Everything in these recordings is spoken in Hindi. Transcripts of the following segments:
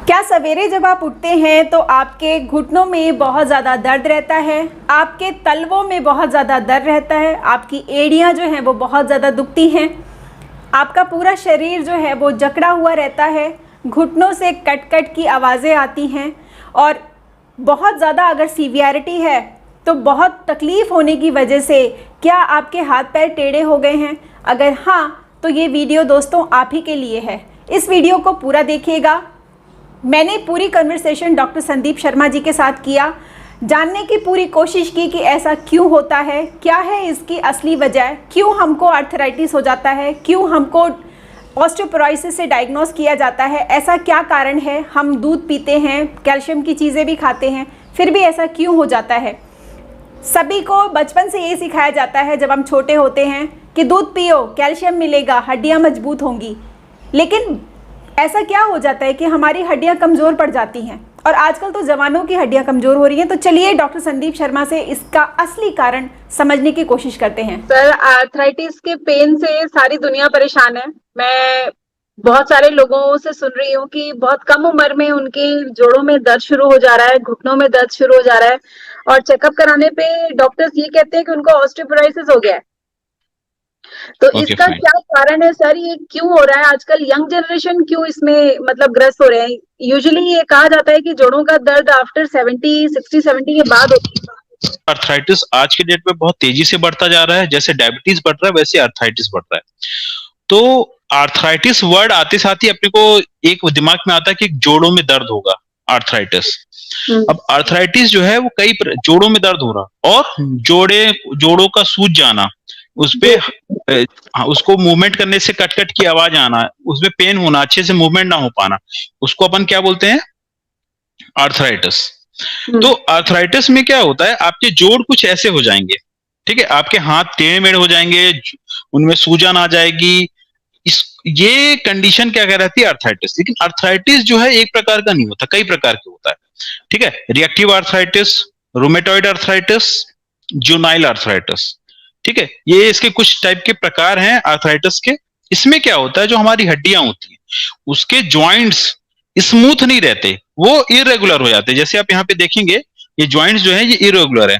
क्या सवेरे जब आप उठते हैं तो आपके घुटनों में बहुत ज़्यादा दर्द रहता है, आपके तलवों में बहुत ज़्यादा दर्द रहता है, आपकी एड़ियाँ जो हैं वो बहुत ज़्यादा दुखती हैं, आपका पूरा शरीर जो है वो जकड़ा हुआ रहता है, घुटनों से कट कट की आवाज़ें आती हैं और बहुत ज़्यादा अगर सीवियरिटी है तो बहुत तकलीफ़ होने की वजह से क्या आपके हाथ पैर टेढ़े हो गए हैं? अगर हाँ, तो ये वीडियो दोस्तों आप ही के लिए है। इस वीडियो को पूरा देखिएगा। मैंने पूरी कन्वर्सेशन डॉक्टर संदीप शर्मा जी के साथ किया, जानने की पूरी कोशिश की कि ऐसा क्यों होता है, क्या है इसकी असली वजह, क्यों हमको आर्थराइटिस हो जाता है, क्यों हमको ऑस्टियोपोरोसिस से डायग्नोस किया जाता है, ऐसा क्या कारण है। हम दूध पीते हैं, कैल्शियम की चीज़ें भी खाते हैं, फिर भी ऐसा क्यों हो जाता है। सभी को बचपन से ये सिखाया जाता है जब हम छोटे होते हैं कि दूध पियो, कैल्शियम मिलेगा, हड्डियाँ मजबूत होंगी, लेकिन ऐसा क्या हो जाता है कि हमारी हड्डियां कमज़ोर पड़ जाती हैं और आजकल तो जवानों की हड्डियां कमज़ोर हो रही हैं। तो चलिए डॉक्टर संदीप शर्मा से इसका असली कारण समझने की कोशिश करते हैं। सर, आर्थराइटिस के पेन से सारी दुनिया परेशान है। मैं बहुत सारे लोगों से सुन रही हूँ कि बहुत कम उम्र में उनके जोड़ों में दर्द शुरू हो जा रहा है, घुटनों में दर्द शुरू हो जा रहा है और चेकअप कराने पे डॉक्टर्स ये कहते हैं कि उनको ऑस्टियोपोरोसिस हो गया है। तो इसका फाइन। क्या कारण है सर? ये क्यों हो रहा है? आजकल यंग जनरेशन क्यों इसमें मतलब ग्रस्त हो रहे हैं? यूजुअली ये कहा जाता है कि जोड़ों का दर्द आफ्टर 60-70 के बाद होता है। अर्थराइटिस आज के डेट में बहुत तेजी से बढ़ता जा रहा है। जैसे डायबिटीज बढ़ रहा है वैसे अर्थराइटिस बढ़ रहा है। तो अर्थराइटिस वर्ड आते साथ ही अपने को एक दिमाग में आता है कि जोड़ों में दर्द होगा, अर्थराइटिस। अब अर्थराइटिस जो है वो जोड़ों में दर्द हो रहा और जोड़ों का सूज जाना, उसपे उसको मूवमेंट करने से कट कट की आवाज आना, उसमें पेन होना, अच्छे से मूवमेंट ना हो पाना, उसको अपन क्या बोलते हैं? आर्थराइटिस। तो आर्थराइटिस में क्या होता है, आपके जोड़ कुछ ऐसे हो जाएंगे, ठीक है, आपके हाथ टेढ़े मेढ़े हो जाएंगे, उनमें सूजन आ जाएगी। ये कंडीशन क्या कह रहती है? आर्थराइटिस। लेकिन आर्थराइटिस जो है एक प्रकार का नहीं होता, कई प्रकार के होता है, ठीक है। Reactive arthritis, rheumatoid arthritis, juvenile arthritis, ठीक है। ये इसके कुछ टाइप के प्रकार हैं आर्थराइटिस के। इसमें क्या होता है, जो हमारी हड्डियां होती हैं उसके जॉइंट्स स्मूथ नहीं रहते, वो इरेगुलर हो जाते हैं। जैसे आप यहाँ पे देखेंगे ये जॉइंट्स जो है ये इरेगुलर है।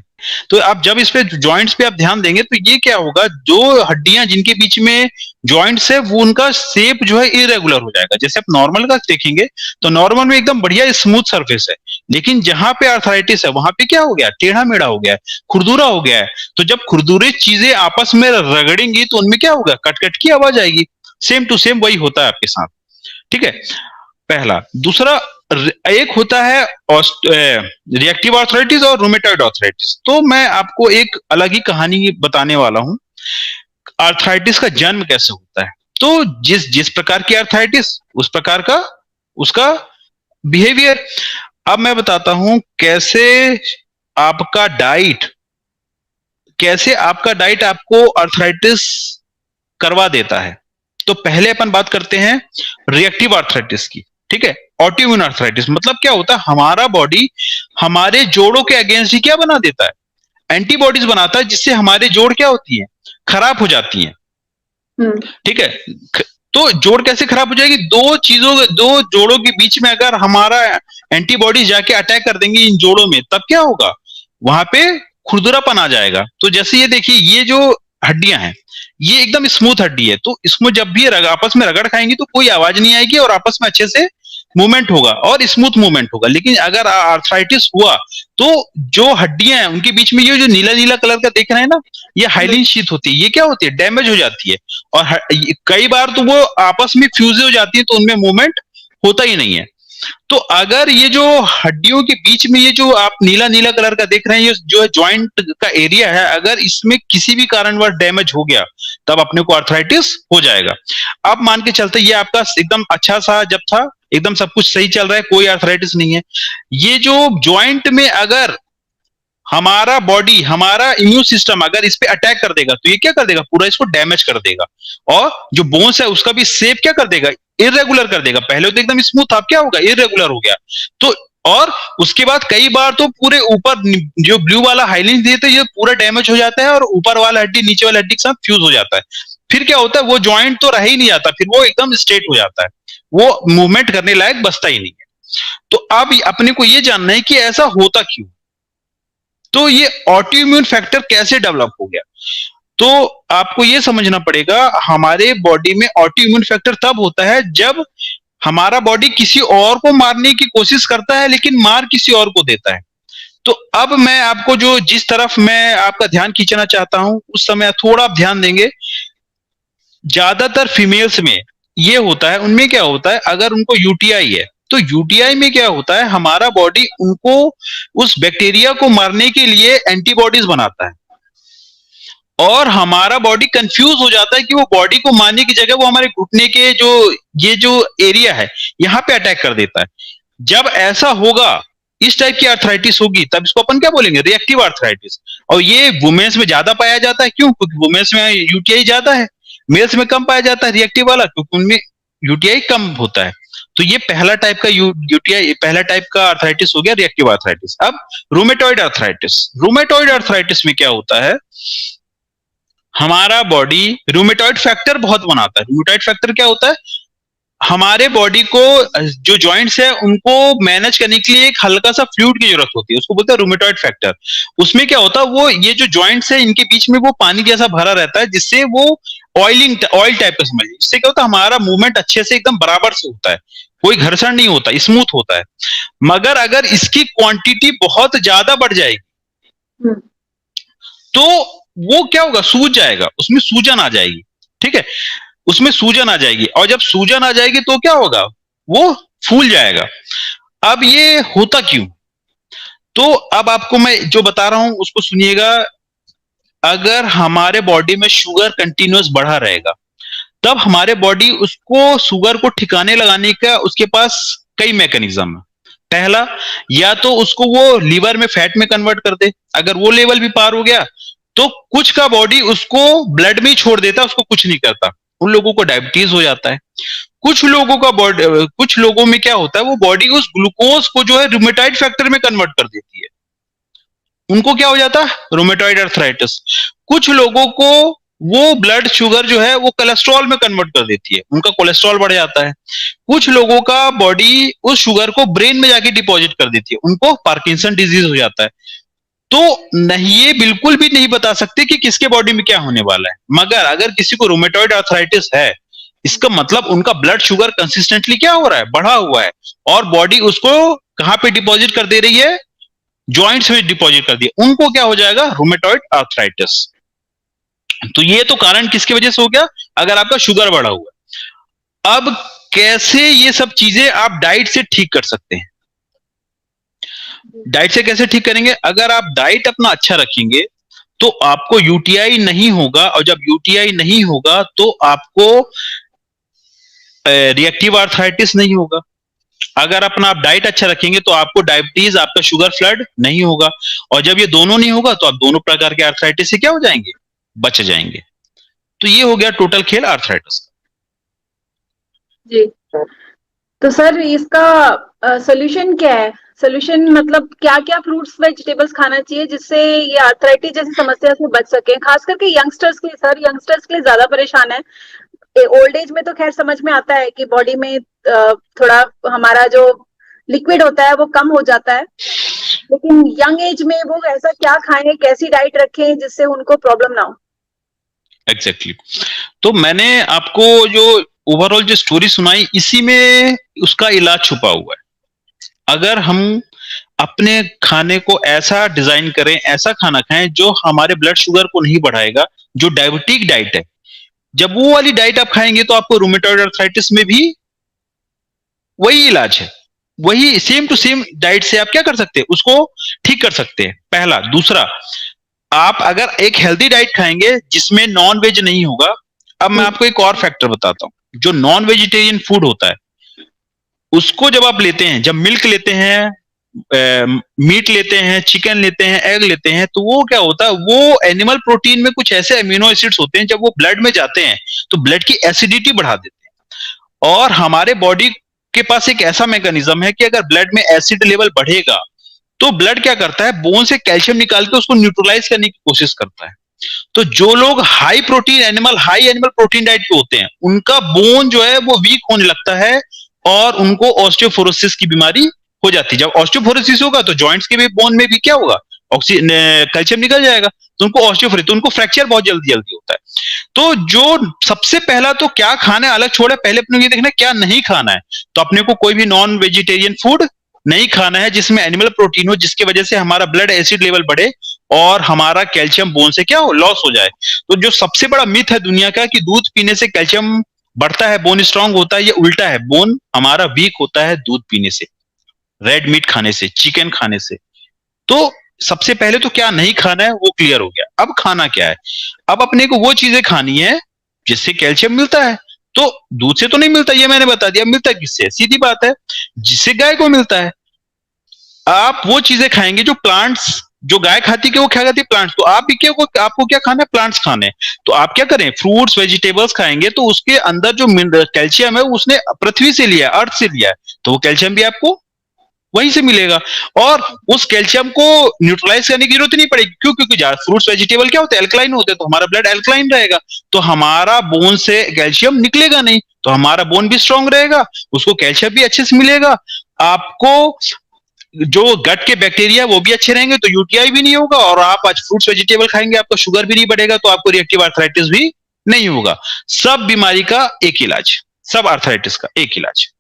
तो आप जब इस पे जॉइंट्स पे आप ध्यान देंगे तो ये क्या होगा, जो हड्डियां जिनके बीच में जॉइंट्स है वो उनका शेप जो है इरेगुलर हो जाएगा। जैसे आप नॉर्मल का देखेंगे तो नॉर्मल में एकदम बढ़िया स्मूथ सरफेस है, लेकिन जहां पे आर्थराइटिस है वहां पे क्या हो गया, टेढ़ा मेढ़ा हो गया है, खुरदुरा हो गया है। तो जब खुरदुरे चीजें आपस में रगड़ेंगी तो उनमें क्या होगा, कट कट की आवाज आएगी। सेम टू सेम वही होता है आपके साथ, ठीक है। पहला। दूसरा, एक होता है रिएक्टिव आर्थराइटिस और रूमेटॉइड आर्थराइटिस। तो मैं आपको एक अलग ही कहानी बताने वाला हूं, आर्थराइटिस का जन्म कैसे होता है। तो जिस जिस प्रकार की आर्थराइटिस उस प्रकार का उसका बिहेवियर। अब मैं बताता हूं आपका डाइट कैसे आपका डाइट आपको आर्थराइटिस करवा देता है। तो पहले अपन बात करते हैं रिएक्टिव आर्थराइटिस की, ठीक है। ऑटोइम्यून आर्थराइटिस मतलब क्या होता है, हमारा बॉडी हमारे जोड़ों के अगेंस्ट ही क्या बना देता है, एंटीबॉडीज बनाता है, जिससे हमारे जोड़ क्या होती है, खराब हो जाती है, ठीक है। तो जोड़ कैसे खराब हो जाएगी, दो जोड़ों के बीच में अगर हमारा एंटीबॉडी जाके अटैक कर देंगे इन जोड़ों में, तब क्या होगा, वहां पे खुरदुरापन आ जाएगा। तो जैसे ये देखिए, ये जो हड्डियां हैं ये एकदम स्मूथ हड्डी है, तो इसमें जब भी आपस में रगड़ खाएंगी तो कोई आवाज नहीं आएगी और आपस में अच्छे से मूवमेंट होगा और स्मूथ मूवमेंट होगा। लेकिन अगर आर्थराइटिस हुआ तो जो हड्डियां हैं उनके बीच में ये जो नीला नीला कलर का देख रहे हैं ना, ये हाइलिन शीथ होती है, ये क्या होती है, डैमेज हो जाती है और कई बार तो वो आपस में फ्यूज हो जाती है, तो उनमें मूवमेंट होता ही नहीं है। तो अगर ये जो हड्डियों के बीच में ये जो आप नीला नीला कलर का देख रहे हैं, ये जो है जॉइंट का एरिया है, अगर इसमें किसी भी कारणवश डैमेज हो गया तब अपने को आर्थराइटिस हो जाएगा। अब मान के चलते ये आपका एकदम अच्छा सा जब था, एकदम सब कुछ सही चल रहा है, कोई आर्थराइटिस नहीं है। ये जो जॉइंट में अगर हमारा बॉडी हमारा इम्यून सिस्टम अगर इस पे अटैक कर देगा तो ये क्या कर देगा, पूरा इसको डैमेज कर देगा और जो बोन्स है उसका भी शेप क्या कर देगा, इरेगुलर कर देगा। पहले तो एकदम स्मूथ था, अब क्या होगा, इरेगुलर हो गया। तो और उसके बाद कई बार तो पूरे ऊपर जो ब्लू वाला हाइलाइन दिए तो ये पूरा डैमेज हो जाता है और ऊपर वाला हड्डी नीचे वाला हड्डी के साथ फ्यूज हो जाता है। फिर क्या होता है, वो ज्वाइंट तो रह ही नहीं जाता, फिर वो एकदम स्ट्रेट हो जाता है। वो मूवमेंट करने लायक बचता ही नहीं है। तो अब अपने को ये जानना है कि ऐसा होता क्यों, तो ये ऑटो इम्यून फैक्टर कैसे डेवलप हो गया। तो आपको ये समझना पड़ेगा, हमारे बॉडी में ऑटो इम्यून फैक्टर तब होता है जब हमारा बॉडी किसी और को मारने की कोशिश करता है लेकिन मार किसी और को देता है। तो अब मैं आपको जो जिस तरफ मैं आपका ध्यान खींचना चाहता हूं उस समय थोड़ा आप ध्यान देंगे। ज्यादातर फीमेल्स में ये होता है, उनमें क्या होता है, अगर उनको यूटीआई है तो यूटीआई में क्या होता है, हमारा बॉडी उनको उस बैक्टीरिया को मारने के लिए एंटीबॉडीज बनाता है और हमारा बॉडी कंफ्यूज हो जाता है कि वो बॉडी को मारने की जगह वो हमारे घुटने के जो ये जो एरिया है यहां पे अटैक कर देता है। जब ऐसा होगा, इस टाइप की आर्थराइटिस होगी, तब इसको अपन क्या बोलेंगे, रिएक्टिव आर्थराइटिस। और ये वुमेन्स में ज्यादा पाया जाता है, क्यों, क्योंकि वुमेन्स में यूटीआई ज्यादा है, मेल्स में कम पाया जाता है रिएक्टिव वाला, क्योंकि उनमें यूटीआई कम होता है। तो ये पहला टाइप का यूटीआई, पहला टाइप का आर्थराइटिस हो गया रिएक्टिव आर्थराइटिस। अब रूमेटॉइड आर्थराइटिस, रूमेटॉइड आर्थराइटिस में क्या होता है, हमारा बॉडी रूमेटॉइड फैक्टर बहुत बनाता है। रूमेटॉइड फैक्टर क्या होता है, हमारे बॉडी को जो जॉइंट्स है उनको मैनेज करने के लिए एक हल्का सा फ्लूइड की जरूरत होती है, उसको बोलते हैं रूमेटॉइड फैक्टर। उसमें क्या होता है, वो ये जो जॉइंट्स है इनके बीच में वो पानी जैसा भरा रहता है, जिससे वो ऑयल टाइप का समझिए। इससे क्या होता है, हमारा मूवमेंट अच्छे से एकदम बराबर से होता है, कोई घर्षण नहीं होता, स्मूथ होता है। मगर अगर इसकी क्वांटिटी बहुत ज्यादा बढ़ जाएगी तो वो क्या होगा, सूज जाएगा, उसमें सूजन आ जाएगी। ठीक है, उसमें सूजन आ जाएगी, और जब सूजन आ जाएगी तो क्या होगा, वो फूल जाएगा। अब ये होता क्यों, तो अब आपको मैं जो बता रहा हूं उसको सुनिएगा। अगर हमारे बॉडी में शुगर कंटिन्यूअस बढ़ा रहेगा तब हमारे बॉडी उसको शुगर को ठिकाने लगाने का उसके पास कई मैकेनिज्म है। पहला, या तो उसको वो लीवर में फैट में कन्वर्ट कर दे, अगर वो लेवल भी पार हो गया तो कुछ का बॉडी उसको ब्लड में ही छोड़ देता है, उसको कुछ नहीं करता, उन लोगों को डायबिटीज हो जाता है। कुछ लोगों का बॉडी, कुछ लोगों में क्या होता है, वो बॉडी उस ग्लूकोज को जो है रूमेटॉइड फैक्टर में कन्वर्ट कर देती है, उनको क्या हो जाता है, रूमेटॉइड आर्थराइटिस। कुछ लोगों को वो ब्लड शुगर जो है वो कोलेस्ट्रॉल में कन्वर्ट कर देती है, उनका कोलेस्ट्रॉल बढ़ जाता है। कुछ लोगों का बॉडी उस शुगर को ब्रेन में जाके डिपॉजिट कर देती है, उनको पार्किंसन डिजीज हो जाता है। तो नहीं, ये बिल्कुल भी नहीं बता सकते कि किसके बॉडी में क्या होने वाला है। मगर अगर किसी को रूमेटॉइड आर्थराइटिस है, इसका मतलब उनका ब्लड शुगर कंसिस्टेंटली क्या हो रहा है, बढ़ा हुआ है, और बॉडी उसको कहां पे डिपॉजिट कर दे रही है, जॉइंट्स में डिपॉजिट कर दिया, उनको क्या हो जाएगा, रूमेटॉइड आर्थराइटिस। तो ये तो कारण किसकी वजह से हो गया, अगर आपका शुगर बढ़ा हुआ है। अब कैसे ये सब चीजें आप डाइट से ठीक कर सकते हैं, डाइट से कैसे ठीक करेंगे, अगर आप डाइट अपना अच्छा रखेंगे तो आपको यूटीआई नहीं होगा, और जब यूटीआई नहीं होगा तो आपको रिएक्टिव आर्थराइटिस नहीं होगा। अगर अपना आप डाइट अच्छा रखेंगे तो आपको डायबिटीज, आपका शुगर फ्लड नहीं होगा, और जब ये दोनों नहीं होगा तो आप दोनों प्रकार के आर्थराइटिस से क्या हो जाएंगे, बच जाएंगे। तो ये हो गया टोटल खेल आर्थराइटिस का। जी, तो सर इसका सोल्यूशन क्या है, सोल्यूशन मतलब क्या क्या फ्रूट्स वेजिटेबल्स खाना चाहिए जिससे ये आर्थराइटिस जैसी समस्या से बच सके, खास करके यंगस्टर्स के लिए। सर यंगस्टर्स के लिए ज्यादा परेशान है, ओल्ड एज में तो खैर समझ में आता है कि बॉडी में थोड़ा हमारा जो लिक्विड होता है वो कम हो जाता है, लेकिन यंग एज में वो ऐसा क्या खाएं, कैसी डाइट रखें जिससे उनको प्रॉब्लम ना हो। एग्जैक्टली तो मैंने आपको जो ओवरऑल जो स्टोरी सुनाई, इसी में उसका इलाज छुपा हुआ है। अगर हम अपने खाने को ऐसा डिजाइन करें, ऐसा खाना खाएं जो हमारे ब्लड शुगर को नहीं बढ़ाएगा, जो डायबिटिक डाइट है, जब वो वाली डाइट आप खाएंगे तो आपको रूमेटॉइड आर्थराइटिस में भी वही इलाज है, वही सेम टू सेम डाइट से आप क्या कर सकते हैं, उसको ठीक कर सकते हैं। पहला। दूसरा, आप अगर एक हेल्दी डाइट खाएंगे जिसमें नॉन वेज नहीं होगा। अब मैं आपको एक और फैक्टर बताता हूं, जो नॉन वेजिटेरियन फूड होता है उसको जब आप लेते हैं, जब मिल्क लेते हैं, मीट लेते हैं, चिकन लेते हैं, एग लेते हैं, तो वो क्या होता है, वो एनिमल प्रोटीन में कुछ ऐसे अमीनो एसिड्स होते हैं, जब वो ब्लड में जाते हैं तो ब्लड की एसिडिटी बढ़ा देते हैं। और हमारे बॉडी के पास एक ऐसा मैकेनिज्म है कि अगर ब्लड में एसिड लेवल बढ़ेगा तो ब्लड क्या करता है, बोन से कैल्शियम निकाल के उसको न्यूट्रलाइज करने की कोशिश करता है। तो जो लोग हाई एनिमल प्रोटीन डाइट पे होते हैं, उनका बोन जो है वो वीक होने लगता है और उनको ऑस्टियोपोरोसिस की बीमारी हो जाती है। जब ऑस्टियोपोरोसिस होगा तो जॉइंट्स के भी बोन में भी क्या होगा, कैल्शियम निकल जाएगा, तो उनको ऑस्टियोपोरोसिस, तो उनको फ्रैक्चर बहुत जल्दी जल्दी होता है। तो जो सबसे पहला तो क्या खाना है अलग छोड़े, पहले अपने को ये देखना है क्या नहीं खाना है। तो अपने को कोई भी नॉन वेजिटेरियन फूड नहीं खाना है जिसमें एनिमल प्रोटीन हो, जिसकी वजह से हमारा ब्लड एसिड लेवल बढ़े और हमारा कैल्शियम बोन से क्या हो, लॉस हो जाए। तो जो सबसे बड़ा मिथ है दुनिया का कि दूध पीने से कैल्शियम बढ़ता है, बोन स्ट्रांग होता है, ये उल्टा है। बोन हमारा वीक होता है दूध पीने से, रेड मीट खाने से, चिकन खाने से। तो सबसे पहले तो क्या नहीं खाना है वो क्लियर हो गया। अब खाना क्या है, अब अपने को वो चीजें खानी है जिससे कैल्शियम मिलता है। तो दूध से तो नहीं मिलता, ये मैंने बता दिया। मिलता किससे, सीधी बात है, जिससे गाय को मिलता है। आप वो चीजें खाएंगे जो प्लांट्स, जो गाय खाती है वो क्या खाती है, प्लांट्स। तो आप भी क्या, आपको क्या खाना है, प्लांट्स खाने। तो आप क्या करें, फ्रूट्स वेजिटेबल्स खाएंगे तो उसके अंदर जो कैल्शियम है उसने पृथ्वी से लिया, अर्थ से लिया है, तो वो कैल्शियम भी आपको वहीं से मिलेगा। और उस कैल्शियम को न्यूट्रलाइज करने की जरूरत नहीं पड़ेगी। क्यों, क्योंकि फ्रूट्स वेजिटेबल क्या होते हैं, एल्कलाइन होते हैं, तो हमारा ब्लड एल्कलाइन रहेगा, तो हमारा बोन से कैल्शियम निकलेगा नहीं, तो हमारा बोन भी स्ट्रांग रहेगा, उसको कैल्शियम भी अच्छे से मिलेगा। आपको जो गट के बैक्टीरिया वो भी अच्छे रहेंगे, तो यूटीआई भी नहीं होगा। और आप आज फ्रूट्स वेजिटेबल खाएंगे, आपका शुगर भी नहीं बढ़ेगा, तो आपको रिएक्टिव आर्थराइटिस भी नहीं होगा। सब बीमारी का एक इलाज, सब आर्थराइटिस का एक इलाज।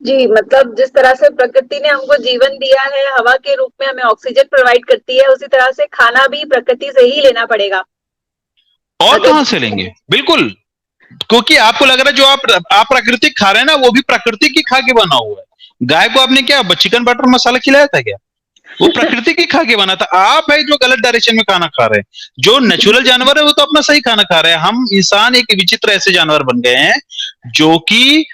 जी, मतलब जिस तरह से प्रकृति ने हमको जीवन दिया है, हवा के रूप में हमें ऑक्सीजन प्रोवाइड करती है, उसी तरह से खाना भी प्रकृति से ही लेना पड़ेगा। और कहां से लेंगे, बिल्कुल। क्योंकि आपको लग रहा है जो आप प्राकृतिक खा रहे हैं ना, वो भी प्राकृतिक ही खा के बना हुआ है। गाय को आपने क्या चिकन बटर मसाला खिलाया था क्या, वो प्राकृतिक ही खा के बना था। आप है जो गलत डायरेक्शन में खाना खा रहे हैं। जो नेचुरल जानवर है वो तो अपना सही खाना खा रहे हैं। हम इंसान एक विचित्र ऐसे जानवर बन गए हैं जो कि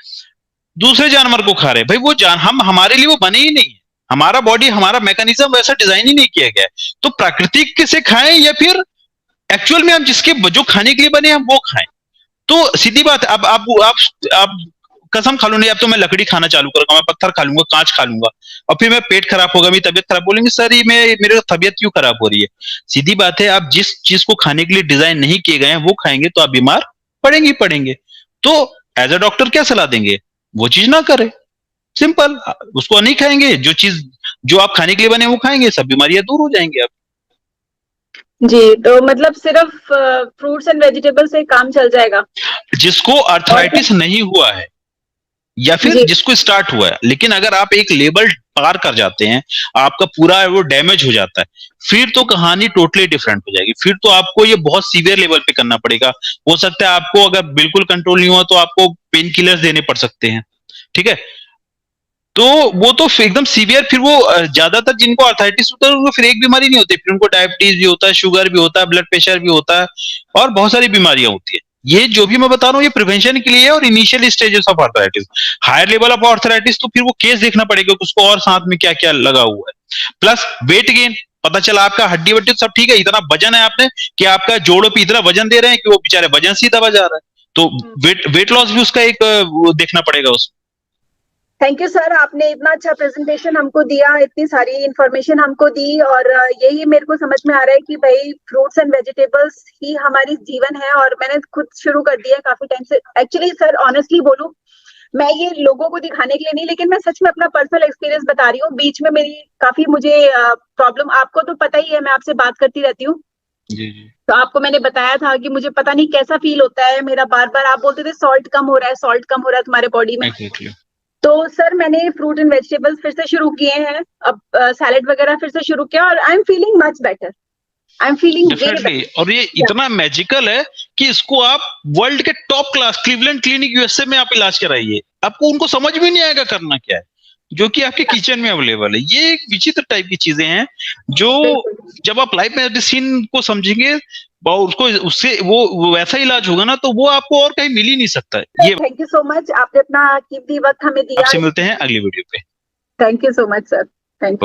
दूसरे जानवर को खा रहे हैं। भाई वो हम हमारे लिए वो बने ही नहीं है। हमारा बॉडी, हमारा मैकेनिज्म वैसा डिजाइन ही नहीं किया गया है। तो प्राकृतिक से खाएं या फिर एक्चुअल में हम जिसके जो खाने के लिए बने हम वो खाएं। तो सीधी बात है। अब आप कसम खा लो, नहीं अब तो मैं लकड़ी खाना चालू करूंगा, मैं पत्थर खा लूंगा, कांच खा लूंगा, और फिर मैं पेट खराब होगा, मेरी तबियत खराब, बोलेंगे सर ये मेरी तबियत क्यों खराब हो रही है। सीधी बात है, आप जिस चीज को खाने के लिए डिजाइन नहीं किए गए हैं वो खाएंगे तो आप बीमार पड़ेंगे। तो एज अ डॉक्टर क्या सलाह देंगे, वो चीज ना करें, सिंपल। उसको नहीं खाएंगे, जो चीज जो आप खाने के लिए बने वो खाएंगे, सब बीमारियां दूर हो जाएंगे आप। जी, तो मतलब सिर्फ फ्रूट्स एंड वेजिटेबल से काम चल जाएगा जिसको अर्थराइटिस नहीं हुआ है या फिर जिसको स्टार्ट हुआ है। लेकिन अगर आप एक लेवल पार कर जाते हैं, आपका पूरा वो डैमेज हो जाता है, फिर तो कहानी टोटली डिफरेंट हो जाएगी। फिर तो आपको ये बहुत सीवियर लेवल पे करना पड़ेगा। हो सकता है आपको अगर बिल्कुल कंट्रोल नहीं हुआ तो आपको पेन किलर्स देने पड़ सकते हैं, ठीक है। तो वो तो एकदम सीवियर, फिर वो ज्यादातर जिनको आर्थराइटिस होता है उनको फिर एक बीमारी नहीं होती, फिर उनको डायबिटीज भी होता है, शुगर भी होता है, ब्लड प्रेशर भी होता है, और बहुत सारी बीमारियां होती है। ये जो भी मैं बता रहा हूँ ये प्रिवेंशन के लिए है और initial stages of arthritis. Higher level of arthritis तो फिर वो केस देखना पड़ेगा कि उसको और साथ में क्या क्या लगा हुआ है। प्लस वेट गेन, पता चला आपका हड्डी वड्डी सब ठीक है, इतना वजन है आपने कि आपका जोड़ों पे इतना वजन दे रहे हैं कि वो बेचारे वजन से ही दबा जा रहा है, तो वेट लॉस भी उसका एक देखना पड़ेगा उसमें। थैंक यू सर, आपने इतना अच्छा प्रेजेंटेशन हमको दिया, इतनी सारी इंफॉर्मेशन हमको दी, और यही मेरे को समझ में आ रहा है कि भाई फ्रूट्स एंड वेजिटेबल्स ही हमारी जीवन है। और मैंने खुद शुरू कर दिया है काफी टाइम से। एक्चुअली सर ऑनेस्टली बोलूं, मैं ये लोगों को दिखाने के लिए नहीं, लेकिन मैं सच में अपना पर्सनल एक्सपीरियंस बता रही हूँ। बीच में मेरी काफी मुझे प्रॉब्लम, आपको तो पता ही है, मैं आपसे बात करती रहती हूँ, तो आपको मैंने बताया था कि मुझे पता नहीं कैसा फील होता है मेरा, बार बार आप बोलते थे सॉल्ट कम हो रहा है, सॉल्ट कम हो रहा है तुम्हारे बॉडी में। तो सर मैंने फ्रूट एंड वेजिटेबल्स फिर से शुरू किए हैं, अब सैलेड वगैरह फिर से शुरू किया, और I am feeling much better, I am feeling definitely. और ये इतना मैजिकल है कि इसको आप वर्ल्ड के top class Cleveland clinic USA में आप इलाज कराइए, आपको उनको समझ में नहीं आएगा करना क्या है, जो कि आपके किचन में अवेलेबल है। ये एक विचित्र टाइप की चीजें हैं जो जब आप लाइफ मेडिसिन को समझेंगे उसको, उससे वो वैसा इलाज होगा ना, तो वो आपको और कहीं मिल ही नहीं सकता है। ये थैंक यू सो मच, आपने अपना कीमती वक्त हमें दिया। आपसे मिलते हैं अगली वीडियो पे। Thank you so much sir.